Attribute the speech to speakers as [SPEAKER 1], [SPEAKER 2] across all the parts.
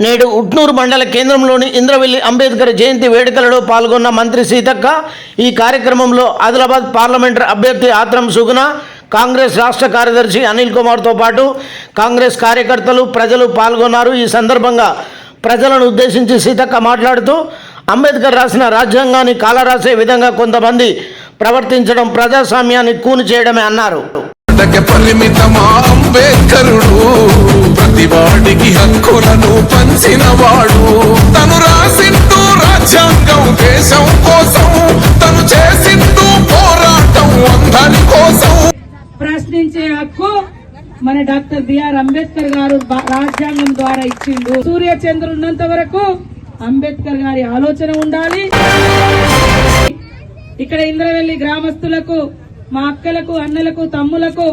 [SPEAKER 1] నేడు ఉట్నూరు మండల కేంద్రంలోని ఇంద్రవెల్లి అంబేద్కర్ జయంతి వేడుకలలో పాల్గొన్న మంత్రి సీతక్క ఈ కార్యక్రమంలో ఆదిలాబాద్ పార్లమెంటరీ అభ్యర్థి ఆత్రం సుగుణ, కాంగ్రెస్ రాష్ట్ర కార్యదర్శి అనిల్ కుమార్తో పాటు కాంగ్రెస్ కార్యకర్తలు, ప్రజలు పాల్గొన్నారు. ఈ సందర్భంగా ప్రజలను ఉద్దేశించి సీతక్క మాట్లాడుతూ అంబేద్కర్ రాసిన రాజ్యాంగాన్ని కాలరాసే విధంగా కొంతమంది ప్రవర్తించడం ప్రజాస్వామ్యాన్ని కూని చేయడమే అన్నారు.
[SPEAKER 2] అంబేద్కరుడు ప్రతివాడికి హక్కులను పంచినవాడు, తను రాసింటూ రాజ్యాంగం దేశం కోసం, తను చేసింటూ పోరాటం అందరి కోసం.
[SPEAKER 3] ప్రశ్నించే హక్కు మన డాక్టర్ బిఆర్ అంబేద్కర్ గారు రాజ్యాంగం ద్వారా ఇచ్చిండు. సూర్య చంద్రుడు ఉన్నంత వరకు అంబేద్కర్ గారి ఆలోచన ఉండాలి. ఇక్కడ ఇంద్రవెల్లి గ్రామస్తులకు, మా అక్కలకు, అన్నలకు, తమ్ములకు,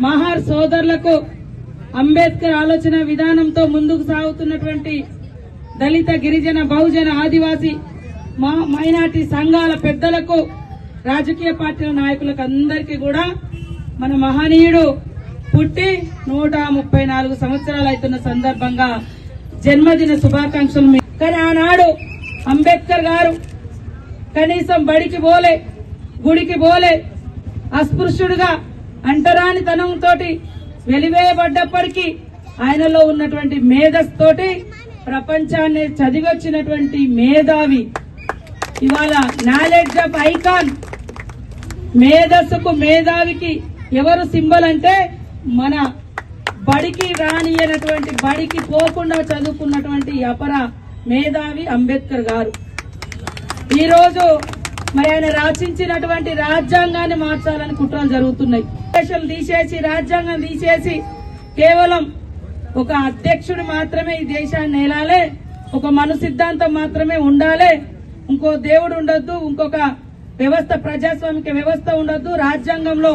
[SPEAKER 3] మహార్ సోదరులకు, అంబేద్కర్ ఆలోచన విధానంతో ముందుకు సాగుతున్నటువంటి దళిత, గిరిజన, బహుజన, ఆదివాసీ, మైనార్టీ సంఘాల పెద్దలకు, రాజకీయ పార్టీల నాయకులకు అందరికీ కూడా మన మహనీయుడు పుట్టి 134 సంవత్సరాలు అవుతున్న సందర్భంగా జన్మదిన శుభాకాంక్షలు. కానీ ఆనాడు అంబేద్కర్ గారు కనీసం బడికి పోలే, గుడికి పోలే, అస్పృశ్యుడుగా అంటరానితనంతో వెలివేయబడ్డప్పటికీ ఆయనలో ఉన్నటువంటి మేధస్తోటి ప్రపంచాన్ని చదివొచ్చినటువంటి మేధావి. ఇవాళ నాలెడ్జ్ ఆఫ్ ఐకాన్, మేధస్సుకు, మేధావికి ఎవరు సింబల్ అంటే మన బడికి రానియనటువంటి, బడికి పోకుండా చదువుకున్నటువంటి అపర మేధావి అంబేద్కర్ గారు. ఈ రోజు మరి ఆయన రచించినటువంటి రాజ్యాంగాన్ని మార్చాలని కుట్రలు జరుగుతున్నాయి. దేశం తీసేసి, రాజ్యాంగం తీసేసి కేవలం ఒక అధ్యక్షుడు మాత్రమే ఈ దేశాన్ని ఏలాలే, ఒక మను సిద్ధాంతం మాత్రమే ఉండాలి, ఇంకో దేవుడు ఉండొద్దు, ఇంకొక వ్యవస్థ, ప్రజాస్వామిక వ్యవస్థ ఉండొద్దు, రాజ్యాంగంలో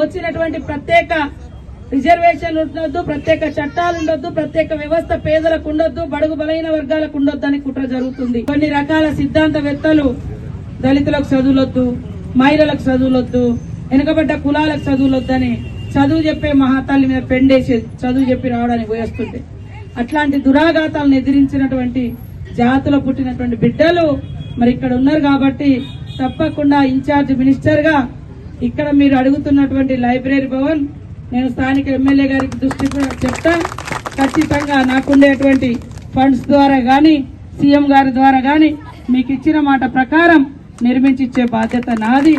[SPEAKER 3] వచ్చినటువంటి ప్రత్యేక రిజర్వేషన్లు ఉండొద్దు, ప్రత్యేక చట్టాలు ఉండొద్దు, ప్రత్యేక వ్యవస్థ పేదలకు ఉండొద్దు, బడుగు బలైన వర్గాలకు ఉండొద్దు అని కుట్ర జరుగుతుంది. కొన్ని రకాల సిద్ధాంతవేత్తలు దళితులకు చదువులొద్దు, మహిళలకు చదువులొద్దు, వెనుకబడ్డ కులాలకు చదువులొద్దని చదువు చెప్పే మహాతల్లి మీద పెండేసి చదువు చెప్పి రావడానికి పోయేస్తుంటే, అట్లాంటి దురాఘాతాలను ఎదిరించినటువంటి జాతిలో పుట్టినటువంటి బిడ్డలు మరి ఇక్కడ ఉన్నారు. కాబట్టి తప్పకుండా ఇన్ఛార్జ్ మినిస్టర్ గా ఇక్కడ మీరు అడుగుతున్నటువంటి లైబ్రరీ భవన్ నేను స్థానిక ఎమ్మెల్యే గారికి దృష్టి కూడా చెప్తా. ఖచ్చితంగా నాకుండేటువంటి ఫండ్స్ ద్వారా గాని, సీఎం గారి ద్వారా గాని మీకు ఇచ్చిన మాట ప్రకారం నిర్మించిచ్చే బాధ్యత నాది.